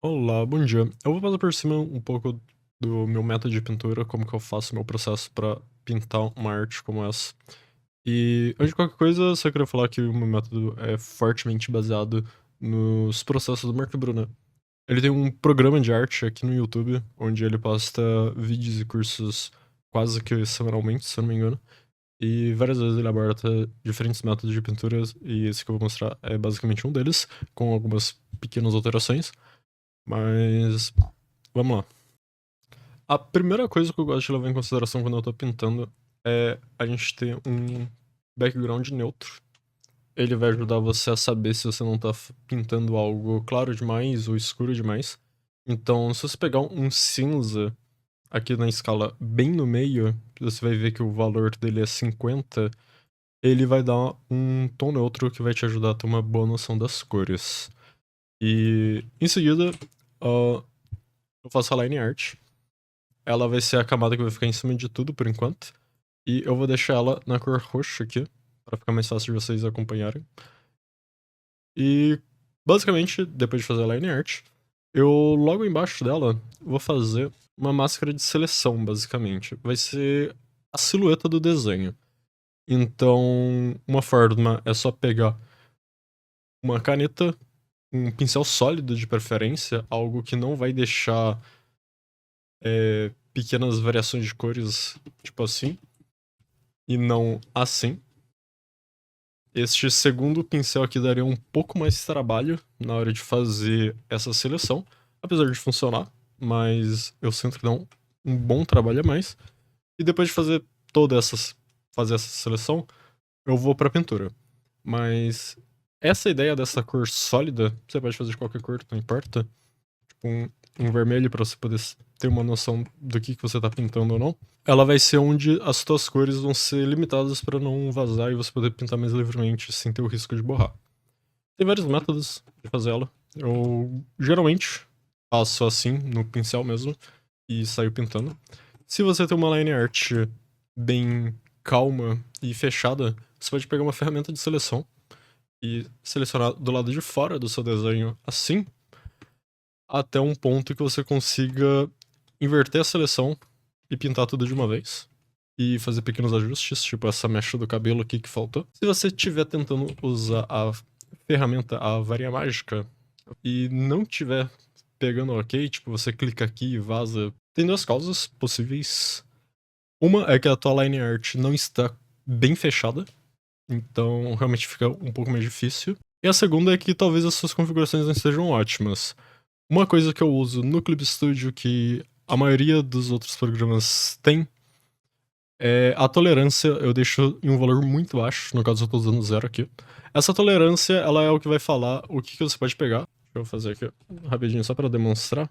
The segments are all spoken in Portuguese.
Olá, bom dia. Eu vou passar por cima um pouco do meu método de pintura, como que eu faço meu processo para pintar uma arte como essa. E antes de qualquer coisa, eu só queria falar que o meu método é fortemente baseado nos processos do Mark Brunner. Ele tem um programa de arte aqui no YouTube, onde ele posta vídeos e cursos quase que semanalmente, se eu não me engano. E várias vezes ele aborda diferentes métodos de pintura, e esse que eu vou mostrar é basicamente um deles, com algumas pequenas alterações. Mas vamos lá. A primeira coisa que eu gosto de levar em consideração quando eu tô pintando é a gente ter um background neutro. Ele vai ajudar você a saber se você não tá pintando algo claro demais ou escuro demais. Então, se você pegar um cinza aqui na escala bem no meio, você vai ver que o valor dele é 50. Ele vai dar um tom neutro que vai te ajudar a ter uma boa noção das cores. E em seguida, eu faço a line art. Ela vai ser a camada que vai ficar em cima de tudo por enquanto. E eu vou deixar ela na cor roxa aqui, pra ficar mais fácil de vocês acompanharem. E basicamente, depois de fazer a line art, eu logo embaixo dela vou fazer uma máscara de seleção, basicamente. Vai ser a silhueta do desenho. Então, uma forma é só pegar uma caneta, um pincel sólido de preferência, algo que não vai deixar pequenas variações de cores, tipo assim, e não assim. Este segundo pincel aqui daria um pouco mais de trabalho na hora de fazer essa seleção, apesar de funcionar, mas eu sinto que dá um bom trabalho a mais. E depois de fazer essa seleção, eu vou pra pintura. Mas essa ideia dessa cor sólida, você pode fazer de qualquer cor, não importa. Tipo um vermelho para você poder ter uma noção do que você tá pintando ou não. Ela vai ser onde as suas cores vão ser limitadas para não vazar e você poder pintar mais livremente sem ter o risco de borrar. Tem vários métodos de fazer ela. Eu geralmente faço assim, no pincel mesmo, e saio pintando. Se você tem uma line art bem calma e fechada, você pode pegar uma ferramenta de seleção e selecionar do lado de fora do seu desenho assim, até um ponto que você consiga inverter a seleção e pintar tudo de uma vez. E fazer pequenos ajustes, tipo essa mecha do cabelo aqui que faltou. Se você estiver tentando usar a ferramenta, a varinha mágica, e não tiver pegando ok, tipo, você clica aqui e vaza. Tem duas causas possíveis. Uma é que a tua line art não está bem fechada, então realmente fica um pouco mais difícil. E a segunda é que talvez as suas configurações não estejam ótimas. Uma coisa que eu uso no Clip Studio que a maioria dos outros programas tem é a tolerância, eu deixo em um valor muito baixo, no caso eu tô usando zero aqui. Essa tolerância, ela é o que vai falar o que você pode pegar. Deixa eu fazer aqui rapidinho só para demonstrar.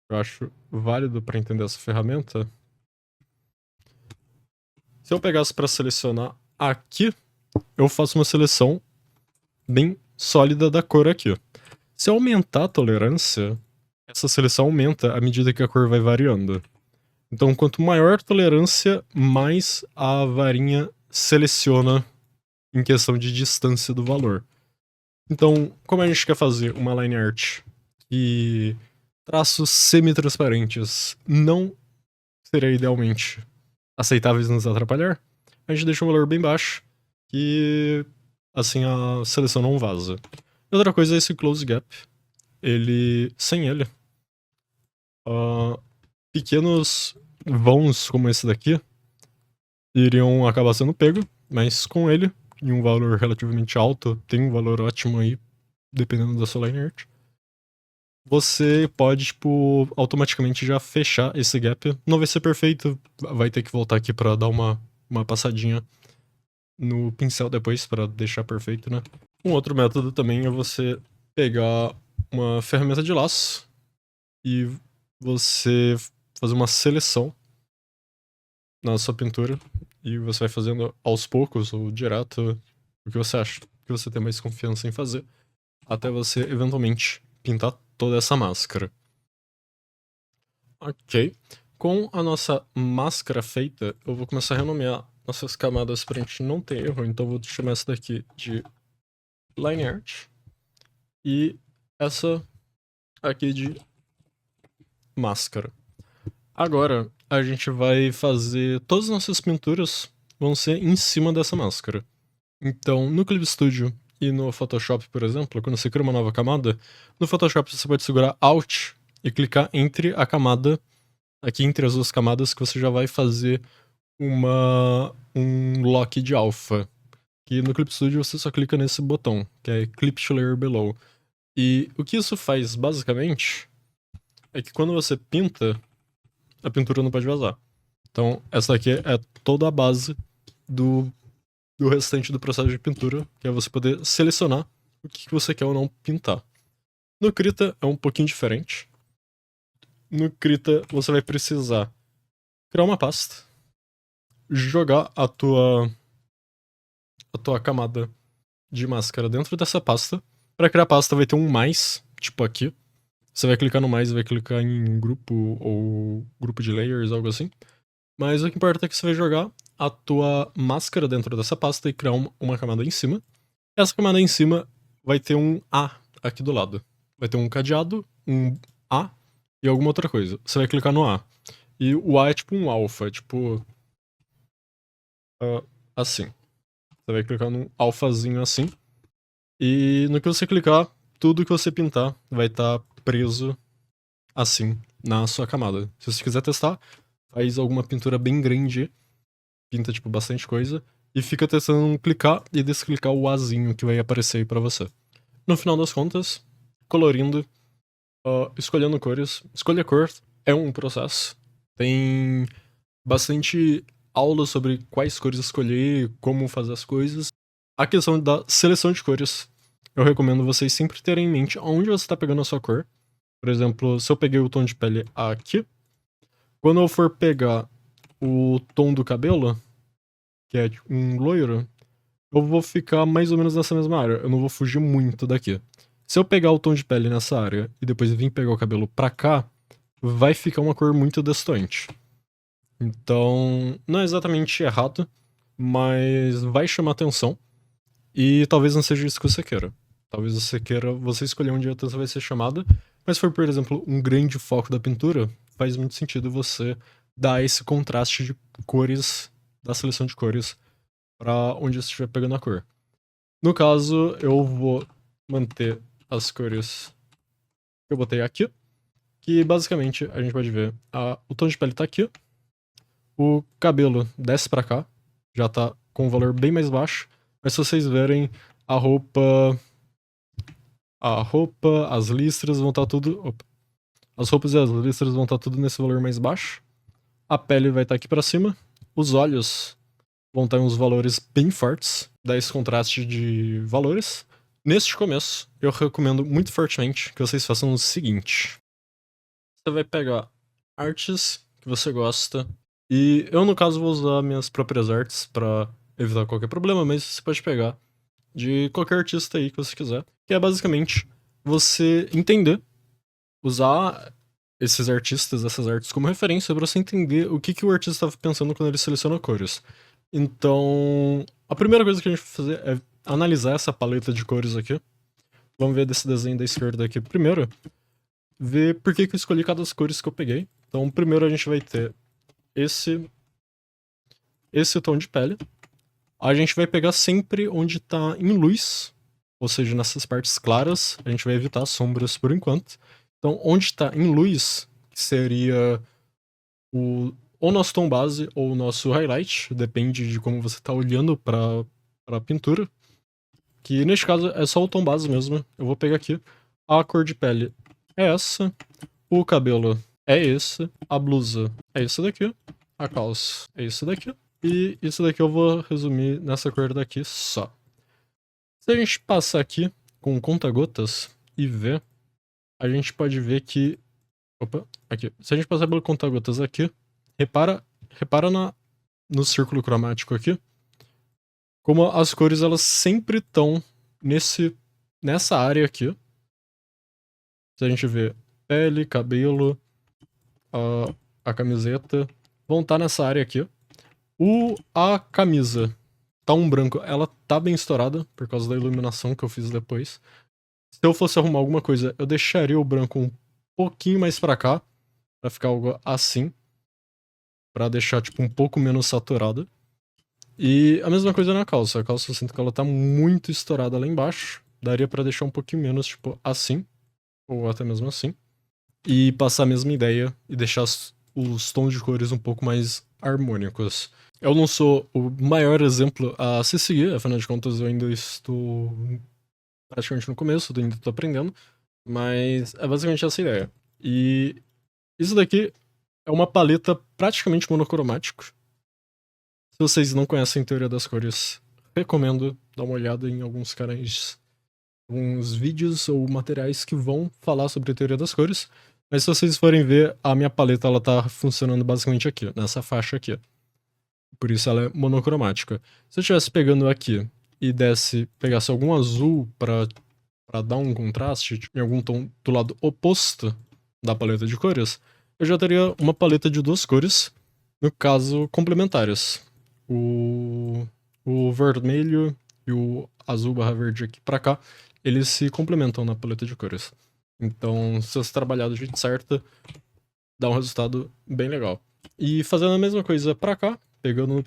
Eu acho válido para entender essa ferramenta. Se eu pegasse para selecionar aqui, eu faço uma seleção bem sólida da cor aqui. Se eu aumentar a tolerância, essa seleção aumenta à medida que a cor vai variando. Então, quanto maior a tolerância, mais a varinha seleciona em questão de distância do valor. Então, como a gente quer fazer uma line art e traços semi-transparentes não seria idealmente aceitáveis nos atrapalhar, a gente deixa um valor bem baixo e assim a seleção não vaza. Outra coisa é esse close gap. Sem ele, pequenos vãos como esse daqui iriam acabar sendo pego, mas com ele, em um valor relativamente alto, tem um valor ótimo aí, dependendo da sua line art, você pode, tipo, automaticamente já fechar esse gap. Não vai ser perfeito, vai ter que voltar aqui pra dar uma passadinha no pincel depois, pra deixar perfeito, né? Um outro método também é você pegar uma ferramenta de laço e você fazer uma seleção na sua pintura e você vai fazendo aos poucos ou direto o que você acha que você tem mais confiança em fazer, até você eventualmente pintar toda essa máscara. Ok. Com a nossa máscara feita, eu vou começar a renomear nossas camadas pra gente não ter erro, então eu vou chamar essa daqui de line art e essa aqui de máscara. Agora, a gente vai fazer... Todas as nossas pinturas vão ser em cima dessa máscara. Então, no Clip Studio e no Photoshop, por exemplo, quando você cria uma nova camada, no Photoshop você pode segurar Alt e clicar entre a camada, aqui entre as duas camadas, que você já vai fazer um lock de alpha. Que no Clip Studio você só clica nesse botão, que é Clip to Layer Below. E o que isso faz, basicamente, é que quando você pinta, a pintura não pode vazar. Então, essa aqui é toda a base do restante do processo de pintura, que é você poder selecionar o que você quer ou não pintar. No Krita é um pouquinho diferente. No Krita você vai precisar criar uma pasta, jogar a tua camada de máscara dentro dessa pasta. Para criar a pasta vai ter um mais, tipo aqui. Você vai clicar no mais e vai clicar em grupo ou grupo de layers, algo assim. Mas o que importa é que você vai jogar a tua máscara dentro dessa pasta e criar uma camada em cima. Essa camada em cima vai ter um A aqui do lado. Vai ter um cadeado, um A e alguma outra coisa. Você vai clicar no A. E o A é tipo um alfa, tipo... assim. Você vai clicar num alfazinho assim. E no que você clicar, tudo que você pintar vai estar preso assim na sua camada. Se você quiser testar, faz alguma pintura bem grande, pinta tipo bastante coisa, e fica testando clicar e desclicar o Azinho que vai aparecer aí pra você. No final das contas, colorindo, escolhendo cores. Escolher cor é um processo. Tem bastante aula sobre quais cores escolher, como fazer as coisas. A questão da seleção de cores, eu recomendo vocês sempre terem em mente onde você está pegando a sua cor. Por exemplo, se eu peguei o tom de pele aqui, quando eu for pegar o tom do cabelo, que é um loiro, eu vou ficar mais ou menos nessa mesma área. Eu não vou fugir muito daqui. Se eu pegar o tom de pele nessa área e depois vir pegar o cabelo pra cá, vai ficar uma cor muito distante. Então, não é exatamente errado, mas vai chamar atenção. E talvez não seja isso que você queira. Talvez você queira você escolher onde a atenção vai ser chamada. Mas se for, por exemplo, um grande foco da pintura, faz muito sentido você dar esse contraste de cores, da seleção de cores, para onde você estiver pegando a cor. No caso, eu vou manter as cores que eu botei aqui, que basicamente a gente pode ver o tom de pele tá aqui, o cabelo desce pra cá, já tá com um valor bem mais baixo, mas se vocês verem a roupa, as listras vão estar tudo, as roupas e as listras vão estar tudo nesse valor mais baixo, a pele vai estar aqui pra cima, os olhos vão estar em uns valores bem fortes, dá esse contraste de valores. Neste começo, eu recomendo muito fortemente que vocês façam o seguinte. Você vai pegar artes que você gosta, e eu no caso vou usar minhas próprias artes pra evitar qualquer problema, mas você pode pegar de qualquer artista aí que você quiser, que é basicamente você entender, usar esses artistas, essas artes como referência pra você entender o que o artista estava pensando quando ele seleciona cores. Então, a primeira coisa que a gente vai fazer é analisar essa paleta de cores aqui. Vamos ver desse desenho da esquerda aqui primeiro. Ver por que eu escolhi cada das cores que eu peguei. Então, primeiro a gente vai ter esse tom de pele. A gente vai pegar sempre onde tá em luz, ou seja, nessas partes claras. A gente vai evitar as sombras por enquanto. Então, onde tá em luz, seria o nosso tom base ou o nosso highlight, depende de como você tá olhando pra pintura. Que neste caso é só o tom base mesmo. Eu vou pegar aqui. A cor de pele é essa. O cabelo é esse. A blusa é esse daqui. A calça é esse daqui. E isso daqui eu vou resumir nessa cor daqui só. Se a gente passar aqui com conta-gotas e ver, a gente pode ver que... Opa, aqui. Se a gente passar pelo conta-gotas aqui, repara no círculo cromático aqui, como as cores elas sempre estão nessa área aqui. Se a gente vê pele, cabelo, a camiseta, vão estar nessa área aqui. A camisa tá um branco, ela tá bem estourada por causa da iluminação que eu fiz depois. Se eu fosse arrumar alguma coisa, eu deixaria o branco um pouquinho mais pra cá, pra ficar algo assim, pra deixar, tipo, um pouco menos saturado. E a mesma coisa na calça. A calça eu sinto que ela tá muito estourada lá embaixo. Daria pra deixar um pouquinho menos, tipo, assim, ou até mesmo assim. E passar a mesma ideia e deixar os tons de cores um pouco mais harmônicos. Eu não sou o maior exemplo a se seguir, afinal de contas eu ainda estou praticamente no começo, eu ainda estou aprendendo, mas é basicamente essa ideia. E isso daqui é uma paleta praticamente monocromática. Se vocês não conhecem a teoria das cores, recomendo dar uma olhada em alguns canais, alguns vídeos ou materiais que vão falar sobre a teoria das cores. Mas se vocês forem ver, a minha paleta ela tá funcionando basicamente aqui, nessa faixa aqui. Por isso ela é monocromática. Se eu estivesse pegando aqui e pegasse algum azul pra dar um contraste, tipo, em algum tom do lado oposto da paleta de cores, eu já teria uma paleta de duas cores, no caso, complementares. O vermelho e o azul barra verde aqui pra cá, eles se complementam na paleta de cores. Então, se você trabalhar do jeito certo, dá um resultado bem legal. E fazendo a mesma coisa pra cá, pegando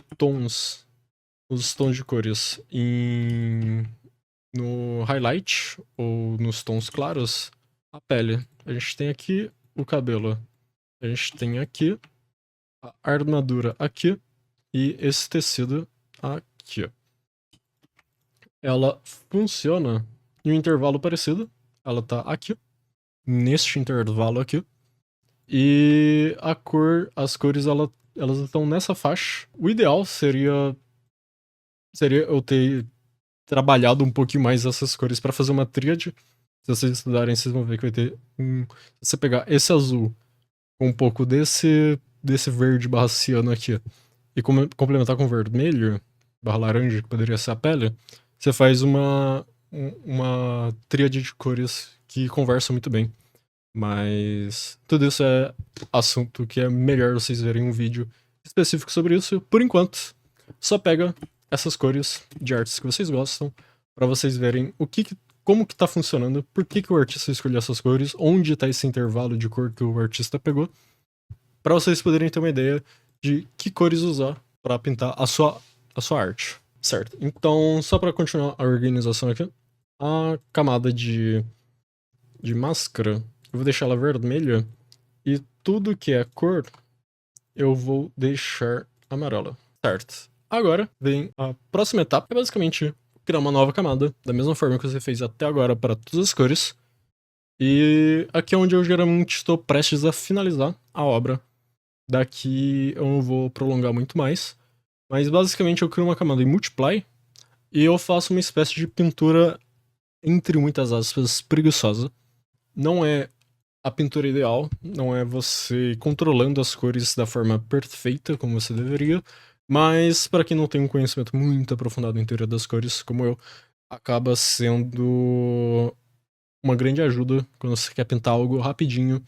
os tons de cores no highlight ou nos tons claros, a pele. A gente tem aqui o cabelo. A gente tem aqui a armadura aqui e esse tecido aqui. Ela funciona em um intervalo parecido. Ela tá aqui, neste intervalo aqui. E as cores, elas estão nessa faixa. O ideal seria eu ter trabalhado um pouquinho mais essas cores pra fazer uma tríade. Se vocês estudarem, vocês vão ver que vai ter se você pegar esse azul com um pouco desse verde barra ciano aqui e complementar com vermelho barra laranja, que poderia ser a pele, você faz uma tríade de cores que conversa muito bem. Mas tudo isso é assunto que é melhor vocês verem um vídeo específico sobre isso. Por enquanto, só pega essas cores de artes que vocês gostam pra vocês verem como que tá funcionando, por que o artista escolheu essas cores, onde tá esse intervalo de cor que o artista pegou, pra vocês poderem ter uma ideia de que cores usar pra pintar a sua arte, certo? Então, só pra continuar a organização aqui, a camada de máscara, eu vou deixar ela vermelha e tudo que é cor eu vou deixar amarela, certo? Agora vem a próxima etapa, é basicamente criar uma nova camada, da mesma forma que você fez até agora para todas as cores. E aqui é onde eu geralmente estou prestes a finalizar a obra. Daqui eu não vou prolongar muito mais, mas basicamente eu crio uma camada em Multiply e eu faço uma espécie de pintura, entre muitas aspas, preguiçosa. Não é a pintura ideal, não é você controlando as cores da forma perfeita como você deveria, mas para quem não tem um conhecimento muito aprofundado em teoria das cores, como eu, acaba sendo uma grande ajuda quando você quer pintar algo rapidinho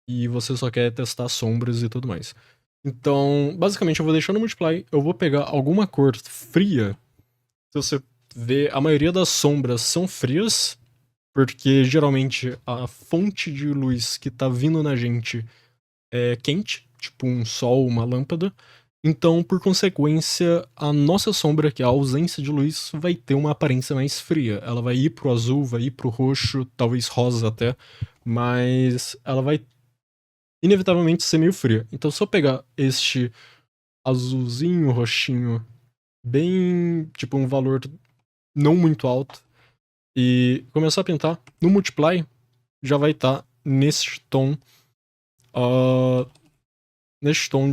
e você só quer testar sombras e tudo mais. Então, basicamente, eu vou deixar no Multiply, eu vou pegar alguma cor fria. Se você vê, a maioria das sombras são frias, porque geralmente a fonte de luz que tá vindo na gente é quente, tipo um sol, uma lâmpada. Então, por consequência, a nossa sombra, que é a ausência de luz, vai ter uma aparência mais fria. Ela vai ir pro azul, vai ir pro roxo, talvez rosa até, mas ela vai inevitavelmente ser meio fria. Então, se eu pegar este azulzinho, roxinho, bem, tipo, um valor não muito alto, e começar a pintar, no Multiply já vai estar nesse tom,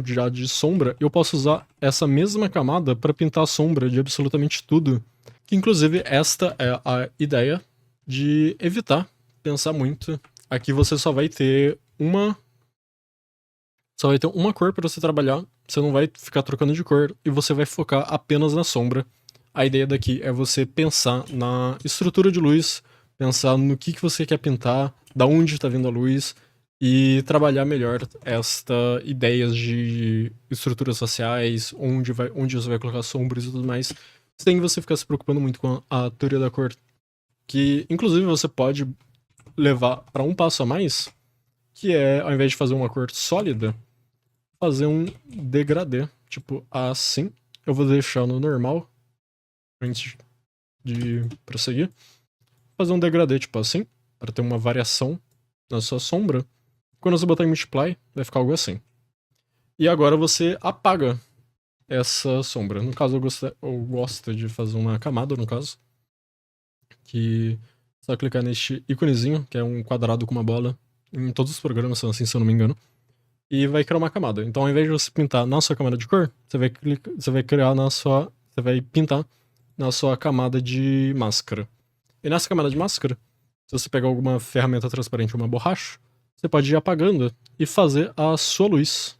já de sombra. Eu posso usar essa mesma camada para pintar a sombra de absolutamente tudo. Que inclusive esta é a ideia de evitar pensar muito. Aqui você só vai ter uma cor para você trabalhar. Você não vai ficar trocando de cor e você vai focar apenas na sombra. A ideia daqui é você pensar na estrutura de luz, pensar no que você quer pintar, da onde está vindo a luz e trabalhar melhor ideias de estruturas faciais, onde você vai colocar sombras e tudo mais, sem você ficar se preocupando muito com a teoria da cor, que inclusive você pode levar para um passo a mais, que é, ao invés de fazer uma cor sólida, fazer um degradê, tipo assim. Eu vou deixar no normal, antes de prosseguir. Fazer um degradê, tipo assim, para ter uma variação na sua sombra. Quando você botar em multiply, vai ficar algo assim. E agora você apaga essa sombra. No caso, eu gosto de fazer uma camada, no caso. Que só clicar neste íconezinho, que é um quadrado com uma bola. Em todos os programas são assim, se eu não me engano. E vai criar uma camada. Então, ao invés de você pintar na sua camada de cor, você vai criar na sua. Você vai pintar na sua camada de máscara. E nessa camada de máscara, se você pegar alguma ferramenta transparente ou uma borracha, você pode ir apagando e fazer a sua luz.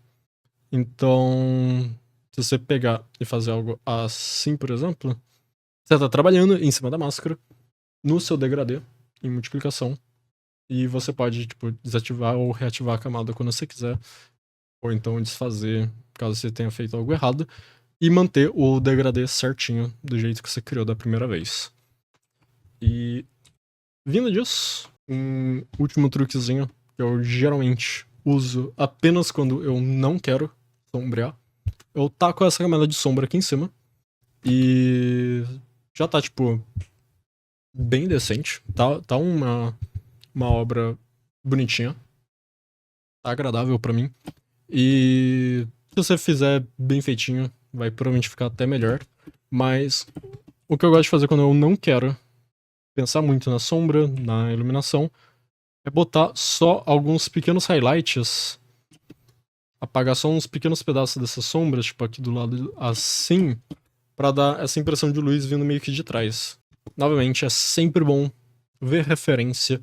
Então, se você pegar e fazer algo assim, por exemplo, você está trabalhando em cima da máscara, no seu degradê, em multiplicação, e você pode, tipo, desativar ou reativar a camada quando você quiser, ou então desfazer, caso você tenha feito algo errado, e manter o degradê certinho, do jeito que você criou da primeira vez. E, vindo disso, um último truquezinho, que eu geralmente uso apenas quando eu não quero sombrear. Eu taco essa camada de sombra aqui em cima, e já tá, tipo, bem decente. Tá uma obra bonitinha. Tá agradável pra mim. E se você fizer bem feitinho, vai provavelmente ficar até melhor. Mas o que eu gosto de fazer quando eu não quero pensar muito na sombra, na iluminação, é botar só alguns pequenos highlights. Apagar só uns pequenos pedaços dessas sombras, tipo aqui do lado assim, pra dar essa impressão de luz vindo meio que de trás. Novamente, é sempre bom ver referência,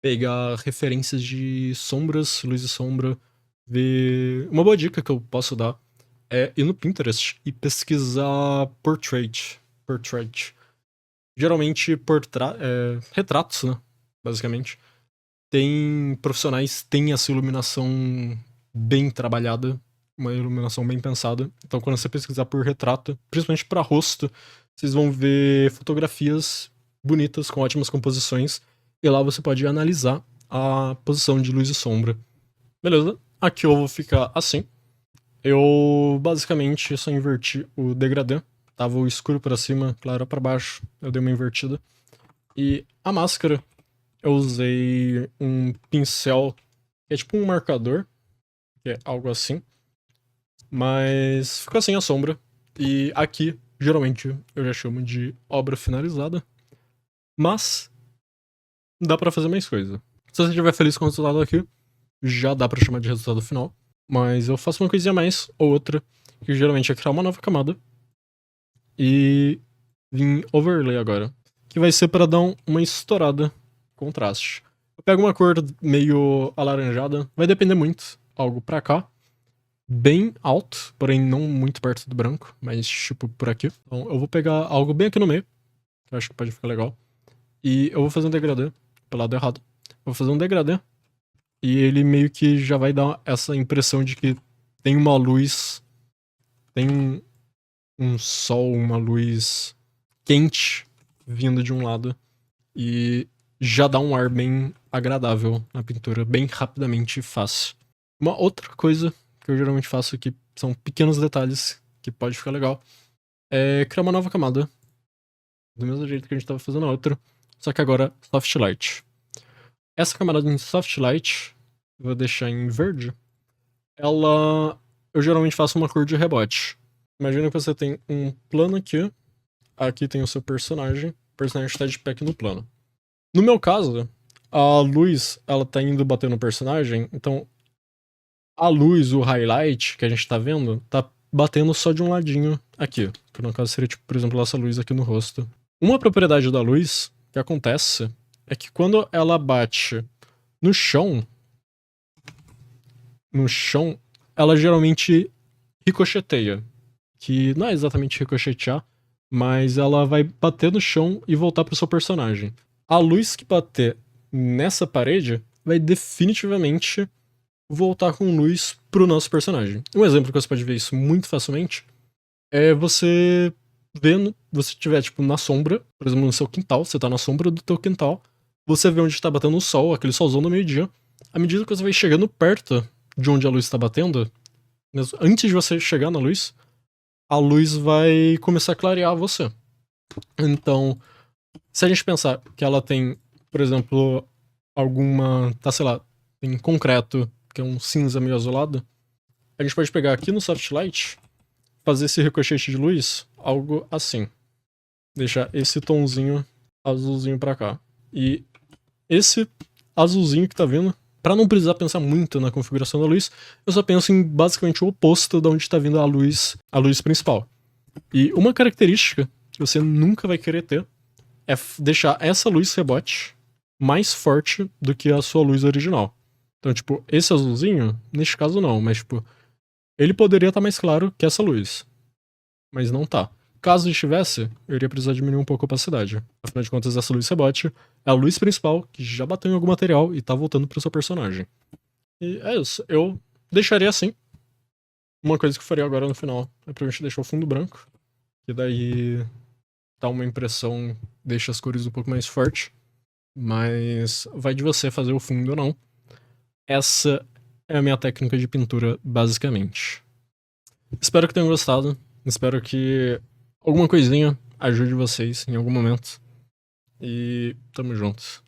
pegar referências de sombras, luz e sombra, ver... Uma boa dica que eu posso dar é ir no Pinterest e pesquisar portrait. Geralmente, retratos, né? Basicamente. Tem profissionais, tem essa iluminação bem trabalhada, uma iluminação bem pensada. Então, quando você pesquisar por retrato, principalmente para rosto, vocês vão ver fotografias bonitas, com ótimas composições, e lá você pode analisar a posição de luz e sombra. Beleza? Aqui eu vou ficar assim. Eu basicamente só inverti o degradê. Tava o escuro para cima, claro para baixo. Eu dei uma invertida. E a máscara, eu usei um pincel que é tipo um marcador, que é algo assim. Mas ficou assim a sombra. E aqui, geralmente, eu já chamo de obra finalizada. Mas dá pra fazer mais coisa. Se você estiver feliz com o resultado aqui, já dá pra chamar de resultado final. Mas eu faço uma coisinha a mais, ou outra, que geralmente é criar uma nova camada. E vim overlay agora. Que vai ser pra dar uma estourada contraste. Eu pego uma cor meio alaranjada, vai depender muito. Algo pra cá. Bem alto, porém não muito perto do branco, mas tipo por aqui. Então eu vou pegar algo bem aqui no meio, que eu acho que pode ficar legal. E eu vou fazer um degradê pelo lado errado. Vou fazer um degradê. E ele meio que já vai dar essa impressão de que tem uma luz, tem um sol, uma luz quente vindo de um lado. E já dá um ar bem agradável na pintura, bem rapidamente e fácil. Uma outra coisa que eu geralmente faço, que são pequenos detalhes, que pode ficar legal, é criar uma nova camada. Do mesmo jeito que a gente tava fazendo a outra, só que agora soft light. Essa camada em soft light, vou deixar em verde, ela... eu geralmente faço uma cor de rebote. Imagina que você tem um plano aqui tem o seu personagem, o personagem está de pé aqui no plano. No meu caso, a luz, ela tá indo bater no personagem, então a luz, o highlight que a gente tá vendo, tá batendo só de um ladinho aqui. Que no caso seria, tipo, por exemplo, essa luz aqui no rosto. Uma propriedade da luz que acontece é que quando ela bate no chão, ela geralmente ricocheteia. Que não é exatamente ricochetear, mas ela vai bater no chão e voltar pro seu personagem. A luz que bater nessa parede vai definitivamente voltar com luz pro nosso personagem. Um exemplo que você pode ver isso muito facilmente é você vendo, você estiver tipo na sombra, por exemplo, no seu quintal, você tá na sombra do teu quintal, você vê onde tá batendo o sol, aquele solzão do meio-dia, à medida que você vai chegando perto de onde a luz está batendo, antes de você chegar na luz, a luz vai começar a clarear você. Então, se a gente pensar que ela tem, por exemplo, alguma, tá, sei lá, tem concreto, que é um cinza meio azulado, a gente pode pegar aqui no soft light, fazer esse ricochete de luz, algo assim. Deixar esse tomzinho azulzinho pra cá. E esse azulzinho que tá vindo, pra não precisar pensar muito na configuração da luz, eu só penso em basicamente o oposto de onde tá vindo a luz principal. E uma característica que você nunca vai querer ter é deixar essa luz rebote mais forte do que a sua luz original. Então, tipo, esse azulzinho, neste caso não, mas tipo, ele poderia estar mais claro que essa luz. Mas não tá. Caso estivesse, eu iria precisar diminuir um pouco a opacidade. Afinal de contas, essa luz rebote é a luz principal que já bateu em algum material e tá voltando pro seu personagem. E é isso. Eu deixaria assim. Uma coisa que eu faria agora no final é provavelmente deixar o fundo branco. Que daí dá uma impressão, deixa as cores um pouco mais forte. Mas vai de você fazer o fundo ou não. Essa é a minha técnica de pintura, basicamente. Espero que tenham gostado. Espero que alguma coisinha ajude vocês em algum momento. E tamo junto.